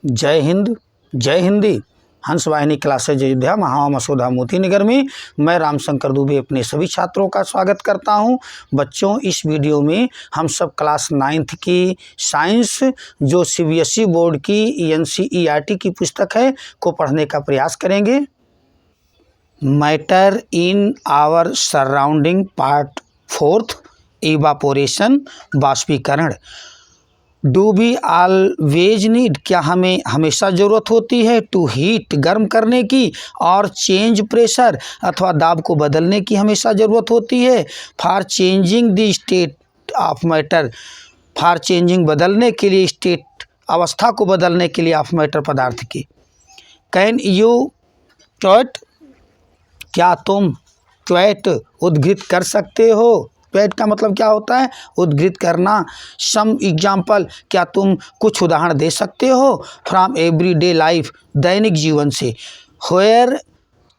जय हिंद, जय हिंदी। हंस वाहिनी क्लासेज अयोध्या महा मसौदा मोती नगर में मैं रामशंकर दुबे अपने सभी छात्रों का स्वागत करता हूं। बच्चों, इस वीडियो में हम सब क्लास 9th की साइंस जो सीबीएसई बोर्ड की एनसीईआरटी की पुस्तक है को पढ़ने का प्रयास करेंगे। Matter in our surrounding part 4, evaporation, बाष्पीकरण। डू वी ऑलवेज नीड, क्या हमें हमेशा ज़रूरत होती है टू हीट, गर्म करने की, और चेंज प्रेशर अथवा दाब को बदलने की हमेशा ज़रूरत होती है। For changing the state of matter, for changing बदलने के लिए, स्टेट अवस्था को बदलने के लिए ऑफ मैटर पदार्थ की। कैन यू ट्वीट, क्या तुम ट्वीट उद्घृत कर सकते हो। ट्वीट का मतलब क्या होता है, उद्घृत करना। सम एग्जाम्पल, क्या तुम कुछ उदाहरण दे सकते हो। फ्रॉम एवरीडे लाइफ, दैनिक जीवन से। वेयर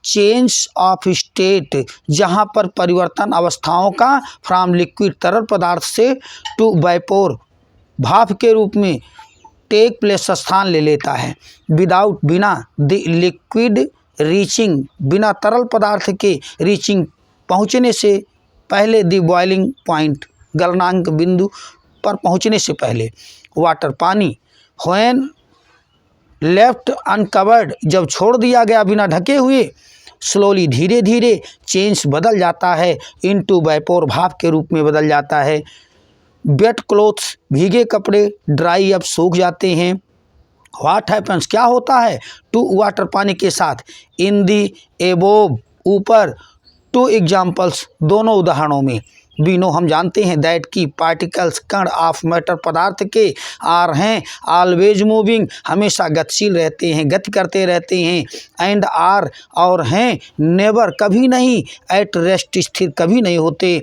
चेंज ऑफ स्टेट, जहाँ पर परिवर्तन अवस्थाओं का, फ्रॉम लिक्विड तरल पदार्थ से, टू वेपोर भाप के रूप में, टेक प्लेस स्थान ले लेता है। विदाउट, बिना, द लिक्विड रीचिंग, बिना तरल पदार्थ के, रीचिंग पहुँचने से पहले, द बॉइलिंग पॉइंट, गलनांक बिंदु पर पहुंचने से पहले। वाटर, पानी। व्हेन लेफ्ट अनकवर्ड, जब छोड़ दिया गया बिना ढके हुए। स्लोली, धीरे धीरे। चेंज, बदल जाता है। इनटू वेपोर, भाप के रूप में बदल जाता है। वेट क्लोथ्स, भीगे कपड़े। ड्राई अप, सूख जाते हैं। व्हाट हैपन्स, क्या होता है। टू वाटर, पानी के साथ। इन दी एबोव, ऊपर। टू एग्जाम्पल्स, दोनों उदाहरणों में। वी नो, हम जानते हैं। दैट की पार्टिकल्स, कण ऑफ मैटर पदार्थ के, आर हैं, ऑलवेज मूविंग, हमेशा गतिशील रहते हैं, गति करते रहते हैं। एंड आर, और हैं, नेवर, कभी नहीं। एट रेस्ट, स्थिर कभी नहीं होते।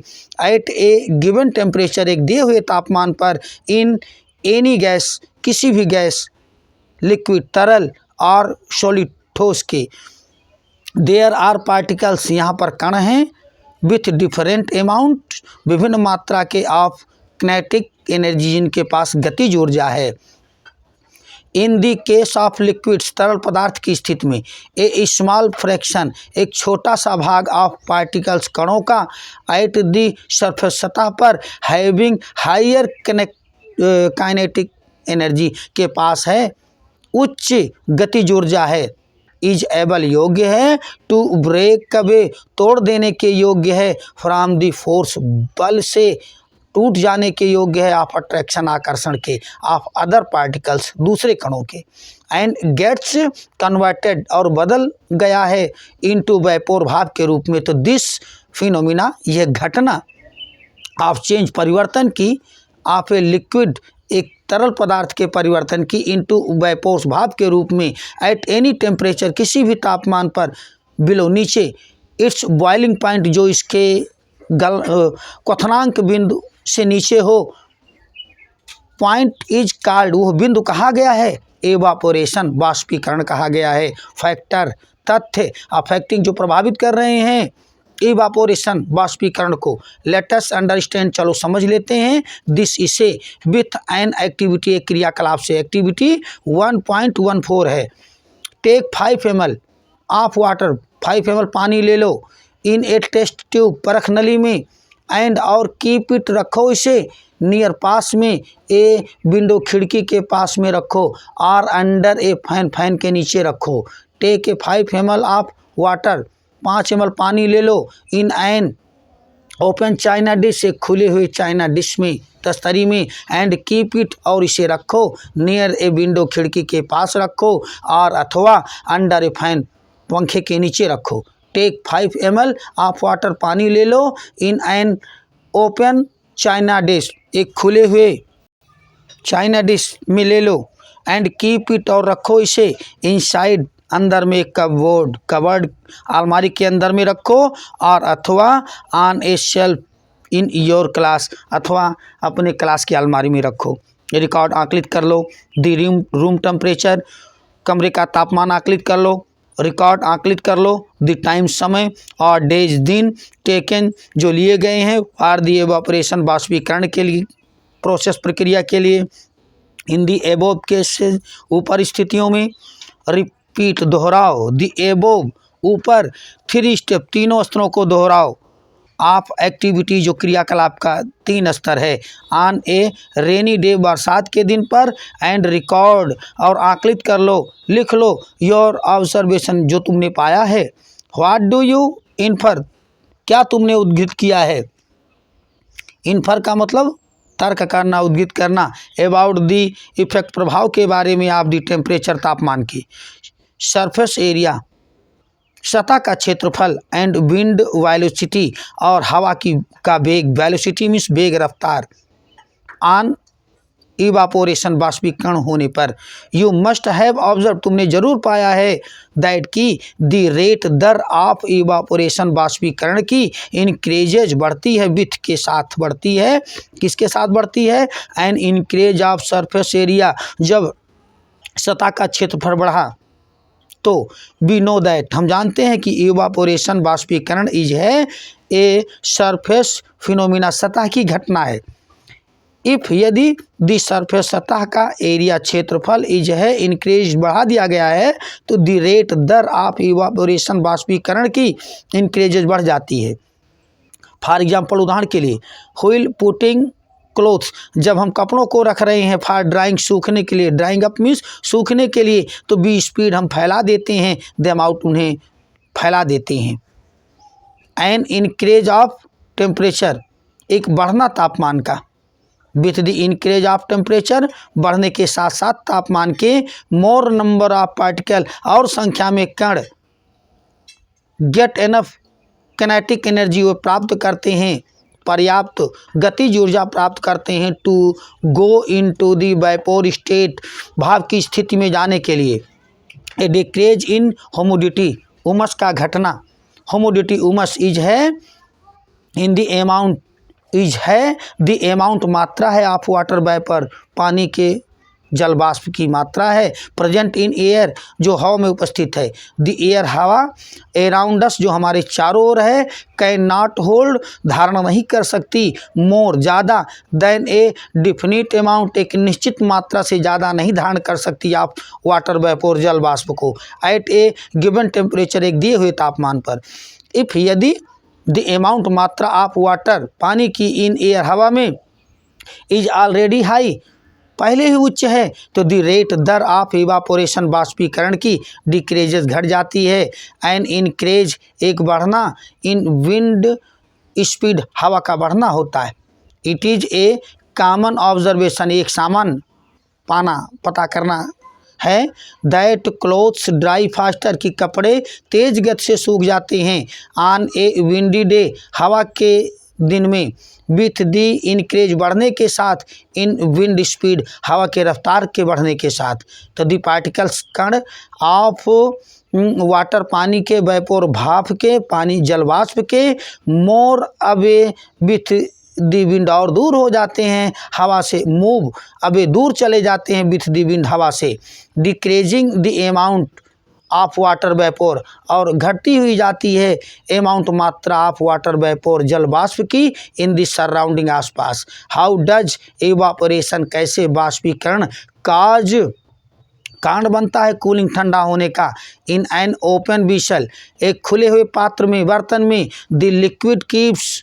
एट ए गिवन टेम्परेचर, एक दिए हुए तापमान पर। इन एनी गैस, किसी भी गैस, लिक्विड तरल, और सॉलिड ठोस के। देयर आर पार्टिकल्स, यहाँ पर कण हैं। विथ डिफरेंट अमाउंट, विभिन्न मात्रा के, ऑफ किनेटिक एनर्जी, जिनके पास गतिज ऊर्जा है। In the case of liquids, तरल पदार्थ की स्थिति में। ए स्मॉल फ्रैक्शन, एक छोटा सा भाग, ऑफ पार्टिकल्स, कणों का। एट द सरफेस, सतह पर। हैविंग हायर काइनेटिक एनर्जी, के पास है, उच्च गतिज ऊर्जा है। इज एबल, योग्य है। टू ब्रेक अवे, तोड़ देने के योग्य है। फ्रॉम दी फोर्स, बल से टूट जाने के योग्य है। ऑफ अट्रैक्शन, आकर्षण के। ऑफ अदर पार्टिकल्स, दूसरे कणों के। एंड गेट्स कन्वर्टेड, और बदल गया है। इनटू वेपोर, भाप के रूप में। तो दिस फिनोमिना, यह घटना, ऑफ चेंज, परिवर्तन की, ऑफ ए लिक्विड, एक तरल पदार्थ के परिवर्तन की, इनटू वेपोर्स, भाप के रूप में। एट एनी टेम्परेचर, किसी भी तापमान पर। बिलो, नीचे। इट्स बॉइलिंग पॉइंट, जो इसके क्वथनांक बिंदु से नीचे हो। पॉइंट इज कॉल्ड, वह बिंदु कहा गया है। एवापोरेशन, बाष्पीकरण कहा गया है। फैक्टर, तथ्य, अफेक्टिंग, जो प्रभावित कर रहे हैं इवापोरेशन, बाष्पीकरण को। लेटस अंडरस्टैंड, चलो समझ लेते हैं। दिस, इसे। विथ एन एक्टिविटी, एक क्रियाकलाप से। एक्टिविटी 1.14 है। Take 5 ml of water, 5 ml पानी ले लो। इन ए टेस्ट ट्यूब, परख नली में। एंड, और कीप इट, रखो इसे। नियर, पास में। ए विंडो, खिड़की के पास में रखो। और अंडर ए फैन, फैन के नीचे रखो। Take a 5 ml of water, 5 ml पानी ले लो। In an open china dish, एक खुले हुए चाइना डिश में, तस्तरी में। एंड कीप इट, और इसे रखो। नियर ए विंडो, खिड़की के पास रखो। और अथवा अंडर ए फैन, पंखे के नीचे रखो। टेक 5 ml ऑफ वाटर, पानी ले लो। In an open china dish, एक खुले हुए चाइना डिश में ले लो। एंड कीप इट, और रखो इसे। इनसाइड, अंदर में। कबोर्ड, कबर्ड, अलमारी के अंदर में रखो। और अथवा on A shelf in your class, अथवा अपने क्लास की अलमारी में रखो। रिकॉर्ड, आकलित कर लो। द रूम टेम्परेचर, कमरे का तापमान आकलित कर लो। रिकॉर्ड, आकलित कर लो। द टाइम, समय। और डेज, दिन। टेकन, जो लिए गए हैं। फॉर द इवापोरेशन, बाष्पीकरण के लिए, प्रोसेस, प्रक्रिया के लिए। इन दी एबोव केसेस, ऊपर स्थितियों में, रिपीट दोहराओ, दी एबोव ऊपर, 3 स्टेप तीनों स्तरों को दोहराओ, आप एक्टिविटी जो क्रियाकलाप का 3 स्तर है, ऑन ए रेनी डे बरसात के दिन पर, एंड रिकॉर्ड और आकलित कर लो, लिख लो, योर ऑब्जर्वेशन जो तुमने पाया है, व्हाट डू यू इन्फर क्या तुमने उद्घित किया है, इन्फर का मतलब तर्क करना, उद्घित करना, अबाउट दी इफेक्ट प्रभाव के बारे में, आप दी टेम्परेचर तापमान की, सरफेस एरिया सतह का क्षेत्रफल, एंड विंड वेलोसिटी और हवा की का वेग, वेलोसिटी मीन्स वेग रफ्तार, ऑन इवापोरेशन बाष्पीकरण होने पर, यू मस्ट हैव ऑब्जर्व तुमने जरूर पाया है, दैट की द रेट दर ऑफ इवापोरेशन बाष्पीकरण की, इंक्रीजेज बढ़ती है, विथ के साथ बढ़ती है, किसके साथ बढ़ती है, an increase of surface area जब सतह का क्षेत्रफल बढ़ा, तो वी नो दैट हम जानते हैं कि इवापोरेशन बाष्पीकरण इज है ए सरफेस फिनोमिना सतह की घटना है, इफ यदि दी सरफेस सतह का एरिया क्षेत्रफल इज है इंक्रीज बढ़ा दिया गया है, तो दी रेट दर ऑफ इवापोरेशन बाष्पीकरण की इंक्रीजेज बढ़ जाती है। फॉर एग्जाम्पल उदाहरण के लिए, व्हिल पुटिंग क्लोथ्स जब हम कपड़ों को रख रहे हैं, फॉर ड्राइंग सूखने के लिए, ड्राइंग अप मीन्स सूखने के लिए, तो बी स्पीड हम फैला देते हैं, देम आउट उन्हें फैला देते हैं। एन इंक्रीज ऑफ टेम्परेचर एक बढ़ना तापमान का, with the increase of temperature बढ़ने के साथ साथ तापमान के, मोर नंबर ऑफ पार्टिकल और संख्या में कण, गेट एनफ किनेटिक एनर्जी वो प्राप्त करते हैं, पर्याप्त गतिज ऊर्जा प्राप्त करते हैं, to go into the vapour state भाप की स्थिति में जाने के लिए। ए डिक्रीज इन ह्यूमिडिटी उमस का घटना, ह्यूमिडिटी उमस इज है इन द अमाउंट इज है द अमाउंट मात्रा है ऑफ वाटर वेपर पानी के जल वाष्प की मात्रा है, प्रेजेंट इन एयर जो हवा में उपस्थित है, द एयर हवा, अराउंड अस जो हमारे चारों ओर है, कैन नॉट होल्ड धारण नहीं कर सकती, मोर ज़्यादा, देन ए डिफिनिट अमाउंट एक निश्चित मात्रा से ज़्यादा नहीं धारण कर सकती आप वाटर वेपोर जल वाष्प को, एट ए गिवन टेम्परेचर एक दिए हुए तापमान पर, इफ यदि द अमाउंट मात्रा ऑफ वाटर पानी की इन एयर हवा में इज ऑलरेडी हाई पहले ही उच्च है, तो द रेट दर ऑफ इवापोरेशन बाष्पीकरण की डिक्रीजेस घट जाती है, एन इंक्रीज एक बढ़ना, इन विंड स्पीड हवा का बढ़ना होता है, it is a common observation एक सामान्य पाना पता करना है, दैट क्लोथ्स ड्राई फास्टर की कपड़े तेज गति से सूख जाते हैं, ऑन ए विंडी डे हवा के दिन में, विथ दी इंक्रीज बढ़ने के साथ, इन विंड स्पीड हवा के रफ्तार के बढ़ने के साथ, तो दी पार्टिकल्स कण ऑफ वाटर पानी के, वेपोर भाप के, पानी जलवाष्प के, मोर अवे विथ दी विंड और दूर हो जाते हैं हवा से, मूव अबे दूर चले जाते हैं विथ दी विंड हवा से, decreasing the amount of water vapour और घटती हुई जाती है अमाउंट मात्रा ऑफ वाटर वेपोर जल वाष्प की, इन द सराउंडिंग आसपास, हाउ डज इवापोरेशन कैसे बाष्पीकरण, काज कारण बनता है कूलिंग ठंडा होने का, इन एन ओपन विसल एक खुले हुए पात्र में बर्तन में, द लिक्विड कीप्स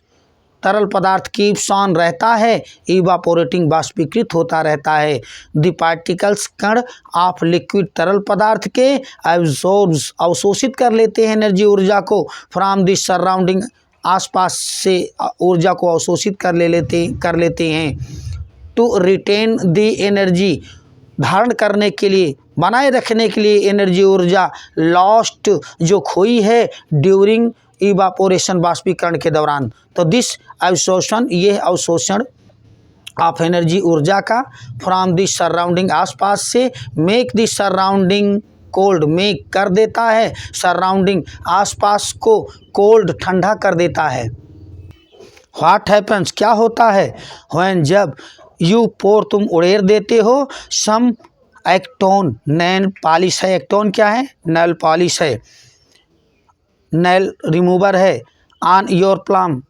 तरल पदार्थ कीप्स ऑन रहता है, इवापोरेटिंग बाष्पीकृत होता रहता है, द पार्टिकल्स कण ऑफ लिक्विड तरल पदार्थ के, एब्जॉर्ब्स अवशोषित कर लेते हैं एनर्जी ऊर्जा को, फ्रॉम द सराउंडिंग आसपास से ऊर्जा को अवशोषित कर लेते हैं, टू रिटेन द एनर्जी धारण करने के लिए बनाए रखने के लिए एनर्जी ऊर्जा, लॉस्ट जो खोई है ड्यूरिंग इवापोरेशन बाष्पीकरण के दौरान, तो दिस अवशोषण यह अवशोषण ऑफ एनर्जी ऊर्जा का, फ्रॉम द सराउंडिंग आसपास से, make the surrounding cold make कर देता है, सराउंडिंग आसपास को कोल्ड ठंडा कर देता है। व्हाट हैपन्स क्या होता है, व्हेन जब, यू पोर तुम उड़ेर देते हो, सम एक्टोन नेल पॉलिश है, एक्टोन क्या है, नेल पॉलिश है, नेल रिमूवर है, ऑन योर प्लम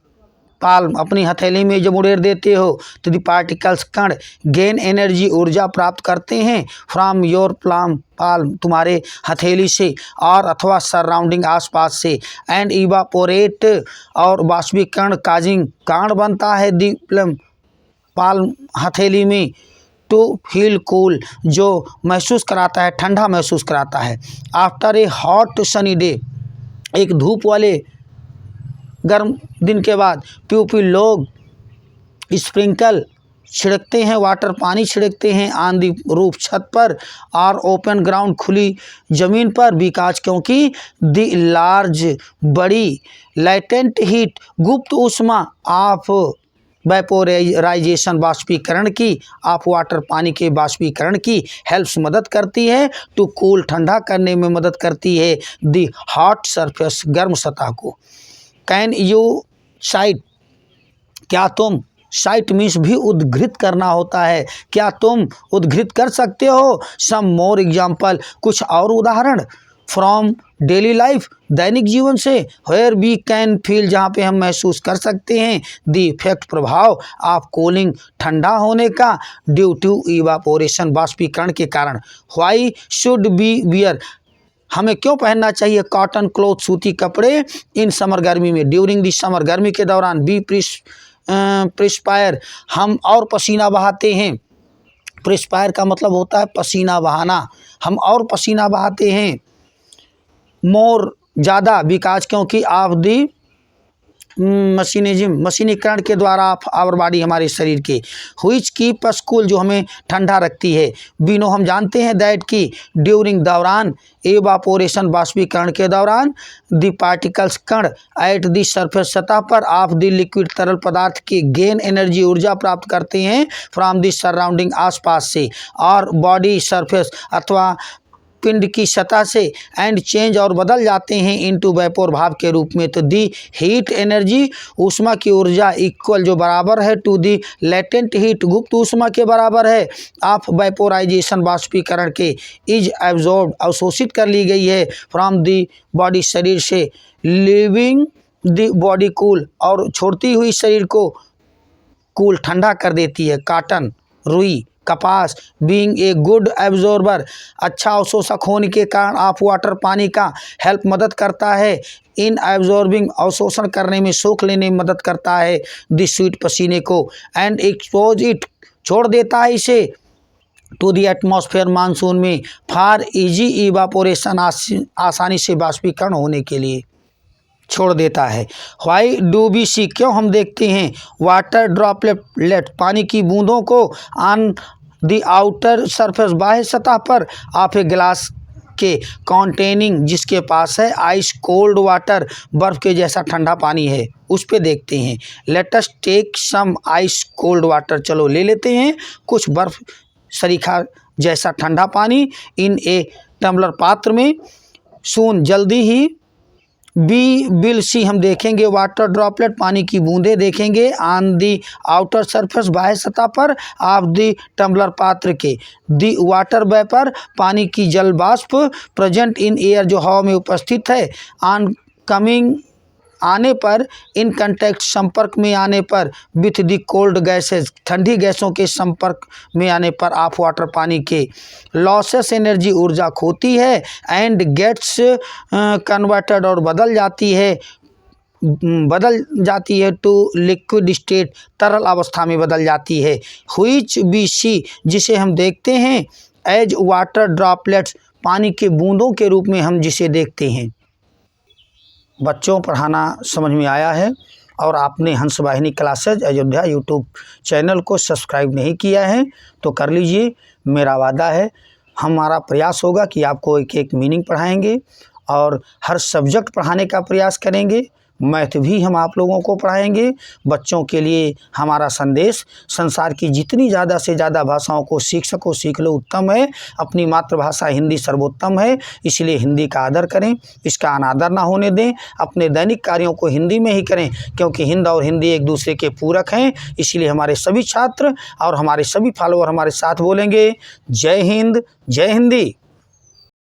पाल्म अपनी हथेली में जब उड़ेर देते हो तो दी पार्टिकल्स कण गेन एनर्जी ऊर्जा प्राप्त करते हैं फ्रॉम योर पाल्म तुम्हारे हथेली से और अथवा सराउंडिंग आसपास से एंड इवापोरेट और बाष्पीकरण काजिंग कारण बनता है दी पाल्म हथेली में टू फील कूल जो महसूस कराता है ठंडा महसूस कराता है। After a hot sunny day एक धूप वाले गर्म दिन के बाद पीपल लोग स्प्रिंकल छिड़कते हैं वाटर पानी छिड़कते हैं ऑन दी रूफ छत पर और ओपन ग्राउंड खुली ज़मीन पर बिकॉज क्योंकि दी लार्ज बड़ी लेटेंट हीट गुप्त ऊष्मा ऑफ वेपोराइजेशन बाष्पीकरण की ऑफ वाटर पानी के बाष्पीकरण की हेल्प्स मदद करती है टू कूल ठंडा करने में मदद करती है दी हॉट सरफेस गर्म सतह को। कैन यू साइट क्या तुम साइट मीन्स भी उद्घृत करना होता है क्या तुम उद्घृत कर सकते हो सम मोर एग्जाम्पल कुछ और उदाहरण फ्रॉम डेली लाइफ दैनिक जीवन से वेयर वी कैन फील जहाँ पे हम महसूस कर सकते हैं दी इफेक्ट प्रभाव ऑफ कूलिंग ठंडा होने का ड्यू टू इवापोरेशन बाष्पीकरण के कारण। व्हाई शुड बी वियर हमें क्यों पहनना चाहिए कॉटन क्लॉथ सूती कपड़े इन समर गर्मी में ड्यूरिंग दी समर गर्मी के दौरान बी प्रिस्पायर हम और पसीना बहाते हैं। प्रिस्पायर का मतलब होता है पसीना बहाना हम और पसीना बहाते हैं मोर ज़्यादा बिकॉज क्योंकि आप दी मशीनीकरण के द्वारा आवर बॉडी हमारे शरीर के हुईच की पस्कूल जो हमें ठंडा रखती है बीनो हम जानते हैं दैट की ड्यूरिंग दौरान एवापोरेशन बाष्पीकरण के दौरान दी पार्टिकल्स कण एट दी सरफेस सतह पर ऑफ दी लिक्विड तरल पदार्थ के गेन एनर्जी ऊर्जा प्राप्त करते हैं फ्रॉम दी सराउंडिंग आसपास से और बॉडी सरफेस अथवा पिंड की सतह से एंड चेंज और बदल जाते हैं इनटू वेपोर भाप के रूप में। तो दी हीट एनर्जी ऊष्मा की ऊर्जा इक्वल जो बराबर है टू दी लेटेंट हीट गुप्त ऊष्मा के बराबर है ऑफ वेपोराइजेशन बाष्पीकरण के इज एब्जॉर्ब अवशोषित कर ली गई है फ्रॉम दी बॉडी शरीर से लिविंग दी बॉडी कूल और छोड़ती हुई शरीर को कूल ठंडा कर देती है। कॉटन रुई कपास बीइंग ए गुड एब्जॉर्बर अच्छा अवशोषक होने के कारण ऑफ वाटर पानी का हेल्प मदद करता है इन एब्जॉर्बिंग अवशोषण करने में सोख लेने में मदद करता है दी स्वीट पसीने को एंड एक्सपोज इट छोड़ देता है इसे टू दी एटमॉस्फेयर मानसून में फॉर इजी इवापोरेशन आसानी से बाष्पीकरण होने के लिए छोड़ देता है। वाई डू बी सी क्यों हम देखते हैं वाटर ड्रॉपलेट पानी की बूंदों को ऑन दी आउटर सरफेस बाह्य सतह पर ऑफ ए गिलास के कॉन्टेनिंग जिसके पास है आइस कोल्ड वाटर बर्फ़ के जैसा ठंडा पानी है उस पे देखते हैं। Let us take some ice cold water चलो ले लेते हैं कुछ बर्फ़ सरीखा जैसा ठंडा पानी इन ए टम्बलर पात्र में सून जल्दी ही बी विल सी हम देखेंगे वाटर ड्रॉपलेट पानी की बूंदें देखेंगे ऑन दी आउटर सरफेस बाह्य सतह पर ऑफ दी टम्बलर पात्र के दी वाटर वेपर पानी की जल बाष्प प्रेजेंट इन एयर जो हवा में उपस्थित है ऑन कमिंग आने पर इन कंटेक्ट संपर्क में आने पर विथ दी कोल्ड गैसेज ठंडी गैसों के संपर्क में आने पर ऑफ वाटर पानी के लॉसेस एनर्जी ऊर्जा खोती है एंड गेट्स कन्वर्टेड और बदल जाती है टू लिक्विड स्टेट तरल अवस्था में बदल जाती है। व्हिच वी सी जिसे हम देखते हैं एज वाटर ड्रॉपलेट्स पानी के बूंदों के रूप में हम जिसे देखते हैं। बच्चों पढ़ाना समझ में आया है और आपने हंस वाहिनी क्लासेज अयोध्या यूट्यूब चैनल को सब्सक्राइब नहीं किया है तो कर लीजिए। मेरा वादा है हमारा प्रयास होगा कि आपको एक एक मीनिंग पढ़ाएंगे और हर सब्जेक्ट पढ़ाने का प्रयास करेंगे। मैथ भी हम आप लोगों को पढ़ाएंगे। बच्चों के लिए हमारा संदेश संसार की जितनी ज़्यादा से ज़्यादा भाषाओं को सीख सको सीख लो उत्तम है। अपनी मातृभाषा हिंदी सर्वोत्तम है इसलिए हिंदी का आदर करें इसका अनादर ना होने दें। अपने दैनिक कार्यों को हिंदी में ही करें क्योंकि हिंदी और हिंदी एक दूसरे के पूरक हैं। इसलिए हमारे सभी छात्र और हमारे सभी फॉलोअर हमारे साथ बोलेंगे जय हिंद जय हिंदी।